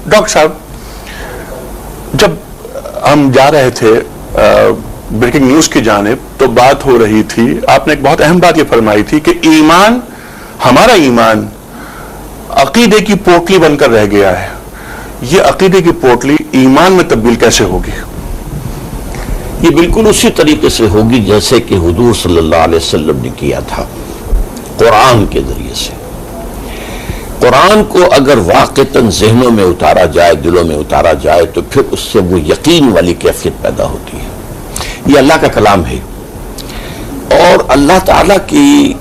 Doctor صاحب، جب ہم جا رہے تھے بریکنگ نیوز کی جانب تو بات ہو رہی تھی، آپ نے ایک بہت اہم بات یہ فرمائی تھی کہ ایمان، ہمارا ایمان عقیدے کی پوٹلی بن کر رہ گیا ہے. یہ عقیدے کی پوٹلی ایمان میں تبدیل کیسے ہوگی؟ یہ بالکل اسی طریقے سے ہوگی جیسے کہ حضور صلی اللہ علیہ وسلم نے کیا تھا، قرآن کے ذریعے سے. قرآن کو اگر واقعتاً ذہنوں میں اتارا جائے، دلوں میں اتارا جائے، تو پھر اس سے وہ یقین والی کیفیت پیدا ہوتی ہے. یہ اللہ کا کلام ہے، اور اللہ تعالیٰ کی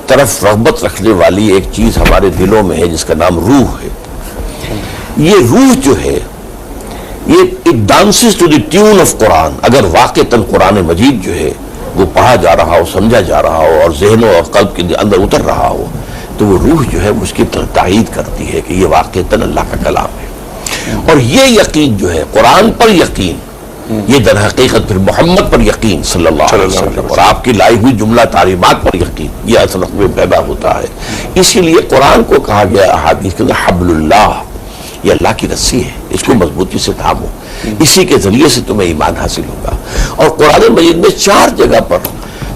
طرف رغبت رکھنے والی ایک چیز ہمارے دلوں میں ہے جس کا نام روح ہے. یہ روح جو ہے یہ it dances to the tune of Quran. اگر واقعتاً قرآن مجید جو ہے وہ پڑھا جا رہا ہو، سمجھا جا رہا ہو، اور ذہنوں اور قلب کے اندر اتر رہا ہو، تو وہ روح جو ہے اس کی تائید کرتی ہے کہ یہ واقعتاً اللہ کا کلام ہے. اور یہ یقین جو ہے، قرآن پر یقین، یہ در حقیقت پھر محمد پر یقین صلی اللہ علیہ وسلم اور آپ کی لائی ہوئی جملہ تعلیمات پر یقین، یہ اصل میں پیدا ہوتا ہے. اسی لیے قرآن کو کہا گیا احادیث کے اندر حبل اللہ، یہ اللہ کی رسی ہے، اس کو مضبوطی سے تھامو، اسی کے ذریعے سے تمہیں ایمان حاصل ہوگا. اور قرآن مجید میں 4 جگہ پر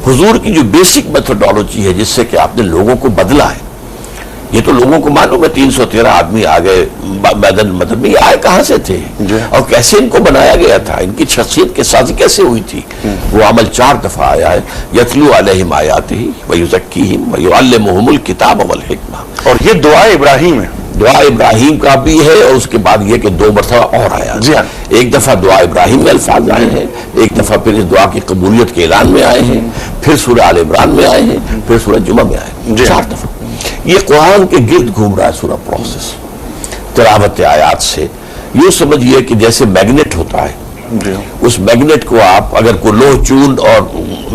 حضور کی جو بیسک میتھڈالوجی ہے جس سے کہ آپ نے لوگوں کو بدلا ہے. یہ تو لوگوں کو معلوم ہے 313 آدمی آ گئے میدان مدد میں، یہ آئے کہاں سے تھے اور کیسے ان کو بنایا گیا تھا، ان کی شخصیت کے سازی کیسے ہوئی تھی. وہ عمل 4 دفعہ آیا ہے، یتلو علیہم آیاتہ ویزکیہم ویعلمہم الکتاب والحکمہ. اور یہ دعا ابراہیم ہے، دعا ابراہیم کا بھی ہے، اور اس کے بعد یہ کہ 2 مرتبہ اور آیا. ایک دفعہ دعا ابراہیم میں الفاظ آئے ہیں، ایک دفعہ پھر اس دعا کی قبولیت کے اعلان میں آئے ہیں، پھر سورہ آل عمران میں آئے ہیں، پھر سورہ جمعہ میں آئے ہیں. 4 دفعہ یہ قرآن کے گرد گھوم رہا ہے سورہ پروسیس تلاوت آیات سے. یوں سمجھئے کہ جیسے میگنیٹ ہوتا ہے، اس میگنیٹ کو آپ اگر کوئی لوہ چون اور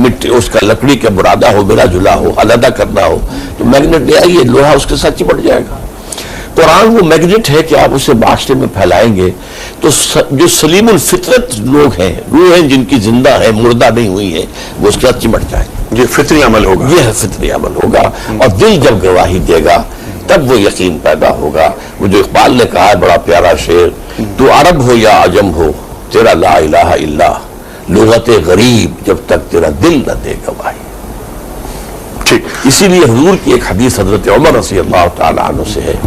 مٹی اس کا لکڑی کا برادہ ہو، ملا جلا ہو، علیحدہ کرنا ہو، تو میگنیٹ لے آئیے، لوہا اس کے ساتھ چپٹ جائے گا. قرآن وہ میگنیٹ ہے کہ آپ اسے معاشرے میں پھیلائیں گے تو جو سلیم الفطرت لوگ ہیں، روحیں جن کی زندہ ہیں، مردہ نہیں ہوئی ہیں، وہ اس کے ساتھ چمٹ جائیں گے. یہ فطری عمل ہوگا، یہ فطری عمل ہوگا. اور دل جب گواہی دے گا تب وہ یقین پیدا ہوگا. وہ جو اقبال نے کہا ہے بڑا پیارا شعر، تو عرب ہو یا عجم ہو تیرا لا الہ الا لغت غریب جب تک تیرا دل نہ دے گواہی. ٹھیک. اسی لیے حضور کی ایک حدیث حضرت عمر رضی اللہ تعالی عنہ سے ہے،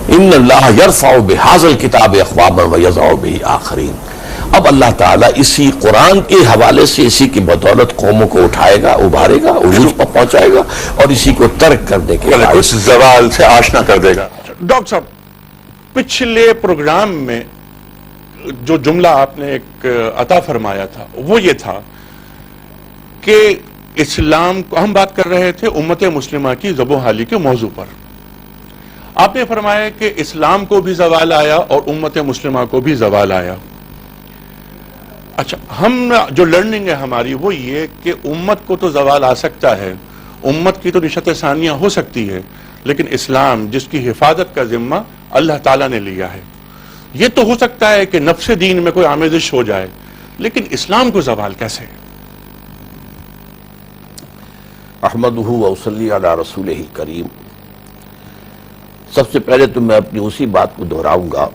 ان اللہ یرفع بہذا الکتاب اقواما ویضع بہ آخرین. اب اللہ تعالیٰ اسی قرآن کے حوالے سے اسی کی بدولت قوموں کو اٹھائے گا، ابھارے گا، عروج پر پہنچائے گا، اور اسی کو ترک کرنے کے بعد اس زوال سے آشنا کر دے گا. ڈاکٹر صاحب، پچھلے پروگرام میں جو جملہ آپ نے ایک عطا فرمایا تھا وہ یہ تھا کہ اسلام کو ہم بات کر رہے تھے امت مسلمہ کی ذب و حالی کے موضوع پر. آپ نے فرمایا کہ اسلام کو بھی زوال آیا اور امت مسلمہ کو بھی زوال آیا. اچھا، ہم جو لرننگ ہے ہماری وہ یہ کہ امت کو تو زوال آ سکتا ہے، امت کی تو نشت ثانیہ ہو سکتی ہے، لیکن اسلام جس کی حفاظت کا ذمہ اللہ تعالیٰ نے لیا ہے، یہ تو ہو سکتا ہے کہ نفس دین میں کوئی آمیزش ہو جائے، لیکن اسلام کو زوال کیسے؟ احمدہ واصلی علی رسولہ الکریم. سب سے پہلے تو میں اپنی اسی بات کو دہراؤں گا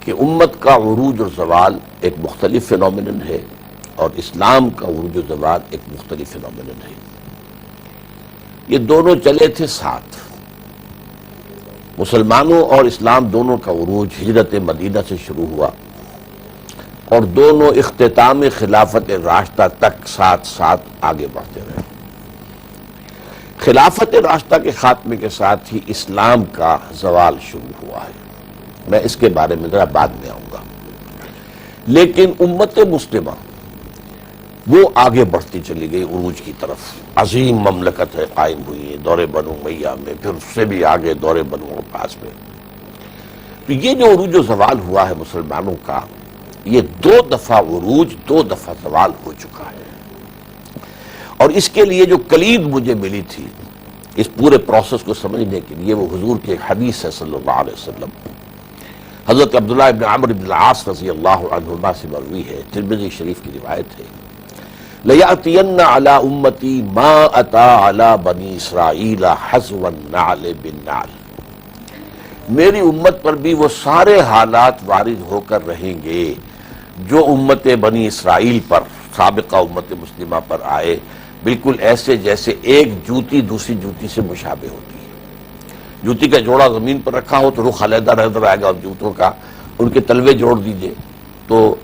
کہ امت کا عروج اور زوال ایک مختلف فینومینن ہے، اور اسلام کا عروج و زوال ایک مختلف فینومینن ہے. یہ دونوں چلے تھے ساتھ. مسلمانوں اور اسلام دونوں کا عروج ہجرت مدینہ سے شروع ہوا، اور دونوں اختتام خلافت راشدہ تک ساتھ ساتھ آگے بڑھتے رہے. خلافت راشدہ کے خاتمے کے ساتھ ہی اسلام کا زوال شروع ہوا ہے. میں اس کے بارے میں ذرا بعد میں آؤں گا. لیکن امت مسلمہ وہ آگے بڑھتی چلی گئی عروج کی طرف. عظیم مملکت ہے قائم ہوئی ہے دور بنو امیہ میں، پھر اس سے بھی آگے دور بنو عباس میں. تو یہ جو عروج و زوال ہوا ہے مسلمانوں کا، یہ 2 دفعہ عروج 2 دفعہ زوال ہو چکا ہے. اور اس کے لیے جو کلید مجھے ملی تھی اس پورے پروسیس کو سمجھنے کے لیے، وہ حضور کی ایک حدیث ہے صلی اللہ علیہ وسلم. حضرت عبداللہ ابن عمرو بن العاص رضی اللہ عنہما سے مروی ہے، ترمذی شریف کی روایت ہے، لَيَأْتِيَنَّ عَلَىٰ أُمَّتِي مَا أَتَىٰ عَلَىٰ بَنِي إِسْرَائِيلَ حَزْوَ النَّعْلِ بِالنَّعْلِ. میری امت پر بھی وہ سارے حالات وارد ہو کر رہیں گے جو امت بنی اسرائیل پر، سابقہ امت مسلمہ پر آئے، بالکل ایسے جیسے ایک جوتی دوسری جوتی سے مشابہ ہوتی ہے۔ جوتی کا جوڑا زمین پر رکھا ہو تو رخ علیحدہ نظر آئے گا جوتوں کا، ان کے تلوے جوڑ دیجئے تو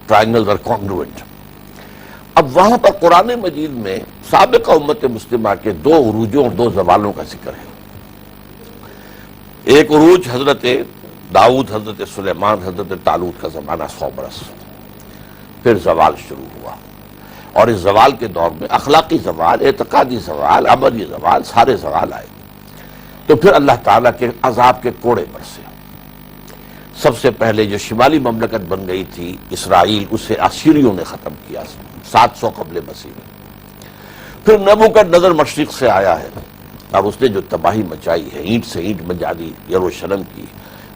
ٹرائنگلز اور کانگروئنٹ۔ اب وہاں پر قرآن مجید میں سابقہ امت مسلمہ کے دو عروجوں اور دو زوالوں کا ذکر ہے۔ ایک عروج حضرت داؤد، حضرت سلیمان، حضرت طالوت کا زمانہ 100 برس، پھر زوال شروع ہوا، اور اس زوال کے دور میں اخلاقی زوال، اعتقادی زوال، عملی زوال، سارے زوال آئے۔ تو پھر اللہ تعالیٰ کے عذاب کے کوڑے برسے۔ سب سے پہلے جو شمالی مملکت بن گئی تھی اسرائیل، اسے اسیریوں نے ختم کیا 700 قبل مسیح میں۔ پھر نبوکدنضر مشرق سے آیا ہے، اب اس نے جو تباہی مچائی ہے، اینٹ سے اینٹ بجا دی یروشلم کی،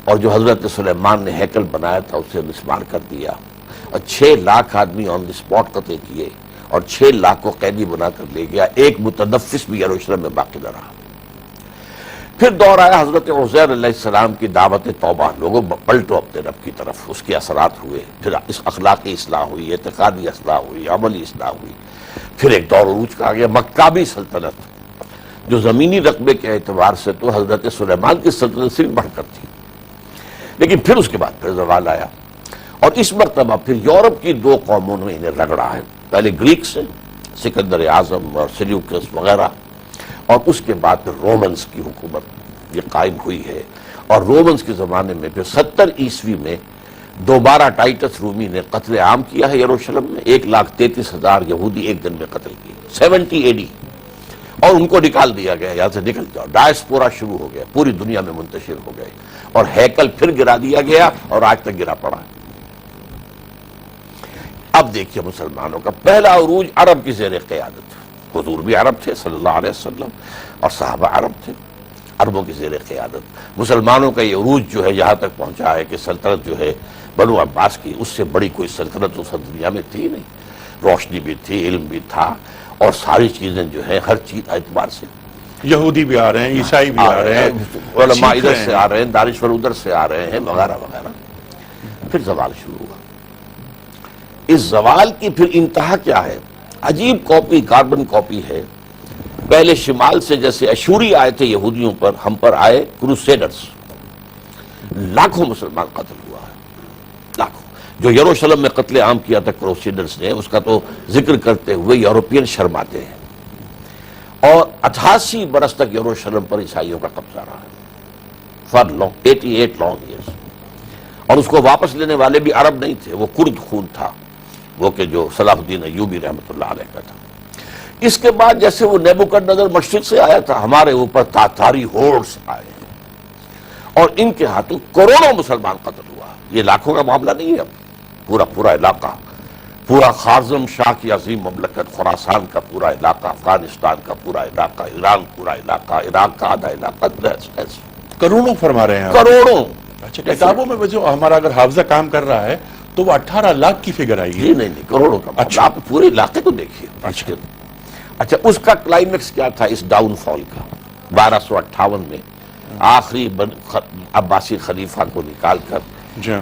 اور جو حضرت سلیمان نے ہیکل بنایا تھا اسے مسمار کر دیا، اور 6 لاکھ آدمی آن دی اسپاٹ قتل کیے، اور 6 لاکھ کو قیدی بنا کر لے گیا، ایک متنفس بھی یروشلم میں باقی نہ رہا۔ پھر دور آیا حضرت عزیر علیہ السلام کی دعوت توبہ، لوگوں پلٹو اپنے رب کی طرف، اس کے اثرات ہوئے، پھر اس اخلاقی اصلاح ہوئی، اعتقادی اصلاح ہوئی، عملی اصلاح ہوئی۔ پھر ایک دور عروج کا آ گیا مکابی سلطنت، جو زمینی رقبے کے اعتبار سے تو حضرت سلیمان کی سلطنت سے بھی بڑھ کر تھی، لیکن پھر اس کے بعد پھر زوال آیا، اور اس مرتبہ پھر یورپ کی 2 قوموں نے انہیں رگڑا ہے، پہلے گریک سے سکندر اعظم اور سیلیوکس وغیرہ، اور اس کے بعد پھر رومنز کی حکومت یہ قائم ہوئی ہے، اور رومنز کے زمانے میں پھر 70 عیسوی میں دوبارہ ٹائٹس رومی نے قتل عام کیا ہے یروشلم میں، 1,33,000 یہودی ایک دن میں قتل کیے 70 AD، اور ان کو نکال دیا گیا، یہاں سے نکل جاؤ، ڈائسپورا شروع ہو گیا، پوری دنیا میں منتشر ہو گئے، اور ہیکل پھر گرا دیا گیا، اور آج تک گرا پڑا ہے۔ اب دیکھیے مسلمانوں کا پہلا عروج عرب کی زیر قیادت، حضور بھی عرب تھے صلی اللہ علیہ وسلم، اور صحابہ عرب تھے، عربوں کی زیر قیادت۔ مسلمانوں کا یہ عروج جو ہے یہاں تک پہنچا ہے کہ سلطنت جو ہے بنو عباس کی، اس سے بڑی کوئی سلطنت اس دنیا میں تھی نہیں، روشنی بھی تھی، علم بھی تھا، اور ساری چیزیں جو ہیں ہر چیز اعتبار سے، یہودی بھی آ رہے ہیں، عیسائی بھی آ رہے ہیں، علماء ادھر سے آ رہے ہیں، دانشور ادھر سے آ رہے ہیں، وغیرہ وغیرہ۔ پھر زوال شروع ہوا۔ اس زوال کی پھر انتہا کیا ہے؟ عجیب کاپی، کاربن کاپی ہے۔ پہلے شمال سے جیسے اشوری آئے تھے یہودیوں پر، ہم پر آئے کروسیڈرز، لاکھوں مسلمان قتل ہوا ہے، لاکھوں۔ جو یروشلم میں قتل عام کیا تھا کروسیڈرز نے، اس کا تو ذکر کرتے ہوئے یورپین شرماتے ہیں، اور 88 برس تک یروشلم پر عیسائیوں کا قبضہ رہا ہے، فار لانگ 88 لانگ ایئرز، اور اس کو واپس لینے والے بھی عرب نہیں تھے، وہ کرد خون تھا، وہ کہ جو صلاح الدین ایوبی رحمۃ اللہ علیہ کا تھا۔ اس کے بعد جیسے وہ نیبوکدنضر مشرق سے آیا تھا، ہمارے اوپر تاتاری ہورڈز آئے ہیں، اور ان کے ہاتھوں کروڑوں مسلمان قتل ہوا۔ یہ لاکھوں کا معاملہ نہیں ہے، اب پورا علاقہ، پورا خارزم شاہ کی عظیم مملکت، خراسان کا پورا علاقہ، افغانستان کا پورا علاقہ، ایران پورا علاقہ، عراق کا آدھا علاقہ، کروڑوں فرما رہے ہیں، کروڑوں۔ اچھا، کتابوں میں جو ہمارا اگر حافظہ کام کر رہا ہے تو وہ 18 لاکھ کی فگر آئی ہے۔ نہیں، کروڑوں کا۔ اچھا، آپ پورے علاقے کو دیکھیے۔ اچھا، اس کا کلائمیکس کیا تھا اس ڈاؤن فال کا؟ 1258 میں آخری عباسی خلیفہ کو نکال کر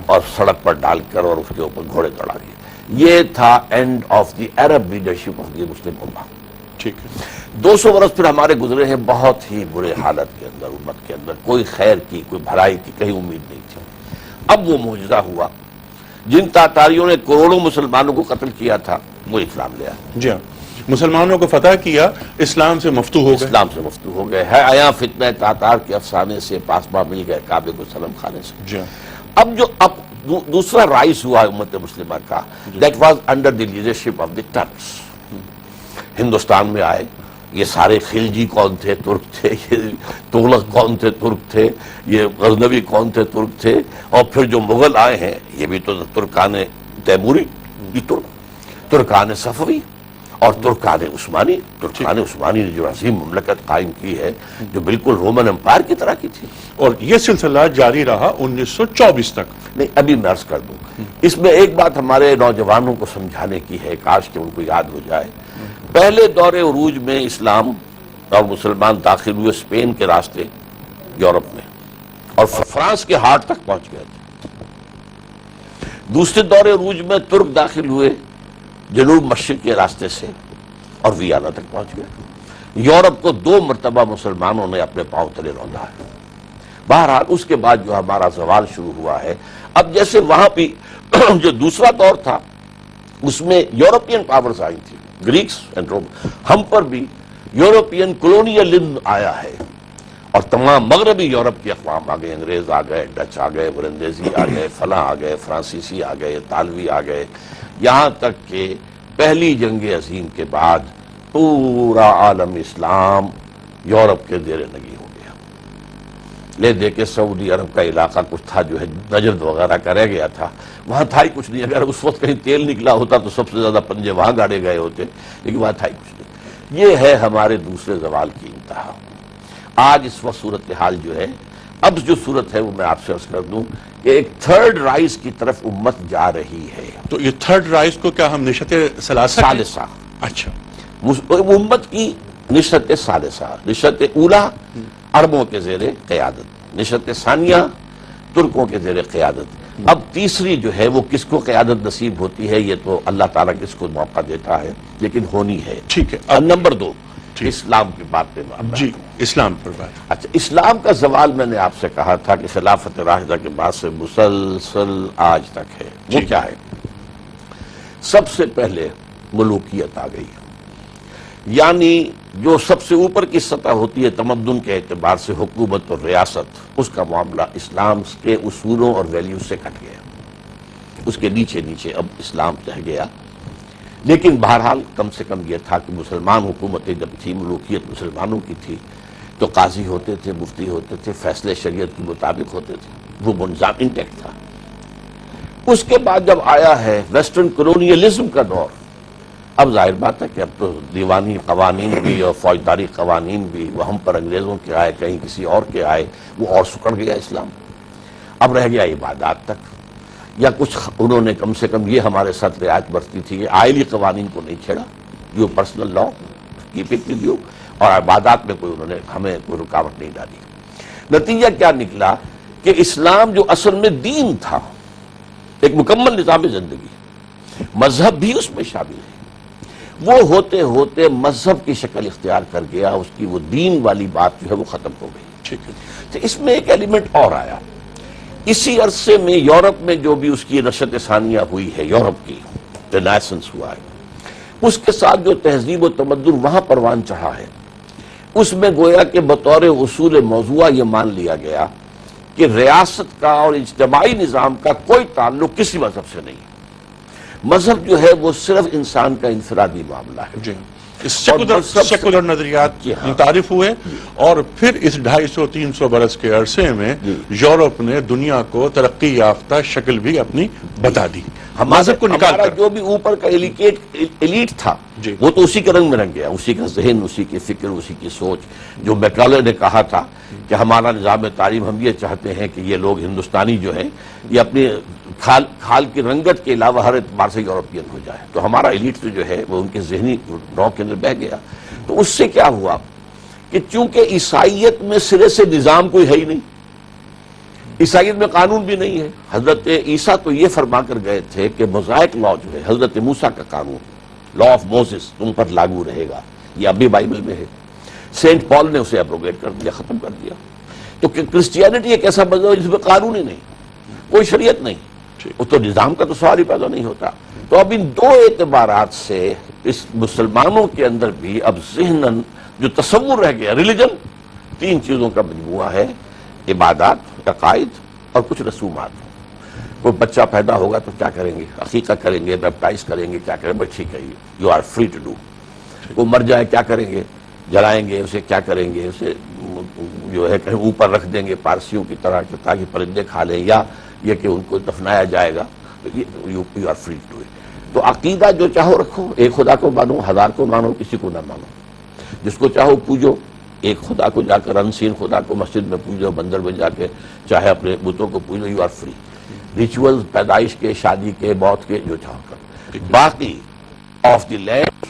اور سڑک پر ڈال کر اور اس کے اوپر گھوڑے چڑھا دیے۔ یہ تھا end of the Arab leadership of the Muslim امہ۔ ٹھیک ہے، 200 برس پھر ہمارے گزرے ہیں بہت ہی برے حالت کے اندر، امت کے اندر کوئی خیر کی، کوئی بھلائی کی کہیں امید نہیں تھی۔ اب وہ معجزہ ہوا، جن تاتاریوں نے کروڑوں مسلمانوں کو قتل کیا تھا وہ اسلام لے آئے۔ جی ہاں، مسلمانوں کو فتح کیا، اسلام سے مفتو ہو گئے، اسلام سے مفتو ہو گئے۔ ہے آیا فتنہ تاتار کے افسانے سے، پاسباں مل گئے کعبے کو سلم خانے سے۔ جی ہاں، اب دوسرا رائز ہوا امت مسلمہ کا، that was under the leadership of the tricks. Hindustan میں آئے، یہ سارے خلجی کون تھے؟ ترک تھے۔ یہ تغلق کون تھے؟ ترک تھے۔ یہ غزنوی کون تھے؟ ترک تھے۔ اور پھر جو مغل آئے ہیں یہ بھی تو ترکان تیموری، یہ ترکان صفوی اور ترکان عثمانی۔ ترکان عثمانی نے جو عظیم مملکت قائم کی ہے، جو بالکل رومن امپائر کی طرح کی تھی، اور یہ سلسلہ جاری رہا 1924 تک۔ نہیں، ابھی میں عرض کر دوں، اس میں ایک بات ہمارے نوجوانوں کو سمجھانے کی ہے، کاش کہ ان کو یاد ہو جائے۔ پہلے دور عروج میں اسلام اور مسلمان داخل ہوئے اسپین کے راستے یورپ میں، اور فرانس کے ہارٹ تک پہنچ گئے تھے۔ دوسرے دور عروج میں ترک داخل ہوئے جنوب مشرق کے راستے سے اور ویانا تک پہنچ گئے۔ یورپ کو 2 مرتبہ مسلمانوں نے اپنے پاؤں تلے روندا ہے۔ بہرحال اس کے بعد جو ہمارا زوال شروع ہوا ہے، اب جیسے وہاں بھی جو دوسرا دور تھا اس میں یورپین پاورز آئی تھی، گریکس اینڈ روم، ہم پر بھی یورپین کولونیلزم آیا ہے اور تمام مغربی یورپ کے اقوام آ گئے، انگریز آ گئے، ڈچ آ گئے، ورندیزی آ گئے، فلاں آ گئے، فرانسیسی آ گئے، اطالوی آ گئے، یہاں تک کہ پہلی جنگ عظیم کے بعد پورا عالم اسلام یورپ کے زیر نگی ہو گیا۔ لے دے کے سعودی عرب کا علاقہ کچھ تھا جو ہے نجد وغیرہ کا رہ گیا تھا، وہاں تھا ہی کچھ نہیں۔ اگر اس وقت کہیں تیل نکلا ہوتا تو سب سے زیادہ پنجے وہاں گاڑے گئے ہوتے، لیکن وہاں تھا ہی کچھ نہیں۔ یہ ہے ہمارے دوسرے زوال کی انتہا۔ آج اس وقت صورتحال جو ہے، اب جو صورت ہے وہ میں آپ سے عرض کر دوں کہ ایک تھرڈ رائز کی طرف امت جا رہی ہے۔ تو یہ تھرڈ رائز کو کیا ہم نشت ثلاثہ ثالثہ، اچھا، امت کی نشت ثالثہ، نشت اولا عربوں کے زیر قیادت، نشت ثانیہ ترکوں کے زیر قیادت، اب تیسری جو ہے وہ کس کو قیادت نصیب ہوتی ہے یہ تو اللہ تعالیٰ کس کو موقع دیتا ہے، لیکن ہونی ہے۔ ٹھیک ہے، اب نمبر 2 اسلام کی بات پہ جی اسلام پر بات۔ اچھا، اسلام کا زوال میں نے آپ سے کہا تھا کہ خلافت راشدہ کے بعد سے مسلسل آج تک ہے۔ وہ کیا ہے؟ سب سے پہلے ملوکیت آ گئی، یعنی جو سب سے اوپر کی سطح ہوتی ہے تمدن کے اعتبار سے، حکومت اور ریاست، اس کا معاملہ اسلام کے اصولوں اور ویلیوز سے کٹ گیا، اس کے نیچے نیچے اب اسلام رہ گیا۔ لیکن بہرحال کم سے کم یہ تھا کہ مسلمان حکومتیں جب تھی، ملوکیت مسلمانوں کی تھی، تو قاضی ہوتے تھے، مفتی ہوتے تھے، فیصلے شریعت کے مطابق ہوتے تھے، وہ نظام انٹیکٹ تھا۔ اس کے بعد جب آیا ہے ویسٹرن کولونیلزم کا دور، اب ظاہر بات ہے کہ اب تو دیوانی قوانین بھی اور فوجداری قوانین بھی، وہ ہم پر انگریزوں کے آئے، کہیں کسی اور کے آئے، وہ اور سکڑ گیا اسلام۔ اب رہ گیا عبادات تک، یا کچھ انہوں نے کم سے کم یہ ہمارے ساتھ رعایت برتی تھی کہ آئلی قوانین کو نہیں چھیڑا، you personal law keep it with you, اور عبادات میں کوئی انہوں نے ہمیں کوئی رکاوٹ نہیں ڈالی۔ نتیجہ کیا نکلا کہ اسلام جو اصل میں دین تھا، ایک مکمل نظام زندگی، مذہب بھی اس میں شامل ہے، وہ ہوتے ہوتے مذہب کی شکل اختیار کر گیا، اس کی وہ دین والی بات جو ہے وہ ختم ہو گئی۔ ٹھیک ہے، تو اس میں ایک ایلیمنٹ اور آیا، اسی عرصے میں یورپ میں جو بھی اس کی نشت ثانیہ ہوئی ہے، یورپ کی رینیسنس ہوا ہے، اس کے ساتھ جو تہذیب و تمدن وہاں پروان چڑھا ہے، اس میں گویا کہ بطور اصول موضوع یہ مان لیا گیا کہ ریاست کا اور اجتماعی نظام کا کوئی تعلق کسی مذہب سے نہیں، مذہب جو ہے وہ صرف انسان کا انفرادی معاملہ ہے۔ جی، سیکولر نظریات متعارف ہوئے، اور پھر اس 250-300 برس کے عرصے میں یورپ نے دنیا کو ترقی یافتہ شکل بھی اپنی بتا دی، مذہب کو نکال کر۔ جو بھی اوپر کا ایلیٹ تھا وہ تو اسی کے رنگ میں رنگ گیا، اسی کا ذہن، اسی کی فکر، اسی کی سوچ۔ جو میکالے نے کہا تھا کہ ہمارا نظام تعلیم، ہم یہ چاہتے ہیں کہ یہ لوگ ہندوستانی جو ہیں یہ اپنی کھال کی رنگت کے علاوہ ہر اعتبار سے یورپین ہو جائے، تو ہمارا ایلیٹ جو ہے وہ ان کے ذہنی نو کے اندر بہ گیا۔ تو اس سے کیا ہوا کہ چونکہ عیسائیت میں سرے سے نظام کوئی ہے ہی نہیں، عیسائیت میں قانون بھی نہیں ہے، حضرت عیسیٰ تو یہ فرما کر گئے تھے کہ موزائک لا جو ہے حضرت موسیٰ کا قانون، لا آف موسیس تم پر لاگو رہے گا، یہ اب بھی بائبل میں ہے۔ سینٹ پال نے اسے ایبروگیٹ کر دیا، ختم کر دیا۔ تو کرسچینٹی ایک ایسا مذہب ہے جس میں قانون ہی نہیں، کوئی شریعت نہیں، تو نظام کا تو سوال ہی پیدا نہیں ہوتا۔ تو اب ان دو اعتبارات سے اس مسلمانوں کے اندر بھی اب ذہناً جو تصور رہ گیا، ریلیجن 3 چیزوں کا مجموعہ ہے، عبادات، عقائد اور کچھ رسومات۔ کوئی بچہ پیدا ہوگا تو کیا کریں گے؟ عقیقہ کریں گے، بیپٹائز کریں گے، کیا کریں گے؟ ٹھیک ہے، you are free to do. وہ مر جائے کیا کریں گے؟ جلائیں گے اسے، کیا کریں گے اسے؟ جو ہے کہیں اوپر رکھ دیں گے پارسیوں کی طرح تاکہ پرندے کھا لیں، یا یہ کہ ان کو دفنایا جائے گا، you are free to do. تو عقیدہ جو چاہو رکھو، ایک خدا کو مانو، 1000 کو مانو، کسی کو نہ مانو، جس کو چاہو پوجو، ایک خدا کو جا کر انسین خدا کو مسجد میں پوجو، بندر میں جا کے چاہے اپنے بتوں کو پوجو، یو آر فری۔ ریچولز پیدائش کے، شادی کے، موت کے، جو چاہو کر۔ باقی آف دی لینڈ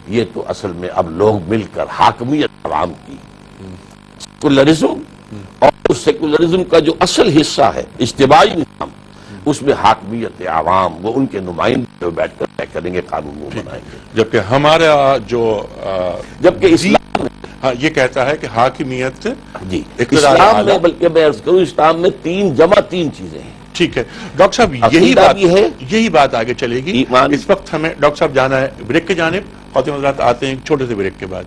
یہ تو اصل میں اب لوگ مل کر حاکمیت عوام کی، سیکولرزم اور اس سیکولرزم کا جو اصل حصہ ہے اجتماعی نظام، اس میں حاکمیت عوام، وہ ان کے نمائندے بیٹھ کر طے کریں گے، قانون وہ بنائیں گے. جبکہ ہمارا جو جبکہ اسلام میں ہاں یہ کہتا ہے کہ حاکمیت جی اقتدار اسلام اعلیٰ. میں، بلکہ میں عرض کروں اسلام میں 3 جمع 3 چیزیں ہیں. ٹھیک ہے ڈاکٹر صاحب، عقیدہ بھی ہے، یہی بات آگے چلے گی. ایمان. اس وقت ہمیں ڈاکٹر صاحب جانا ہے بریک کی جانب. خواتین حضرات آتے ہیں ایک چھوٹے سے بریک کے بعد.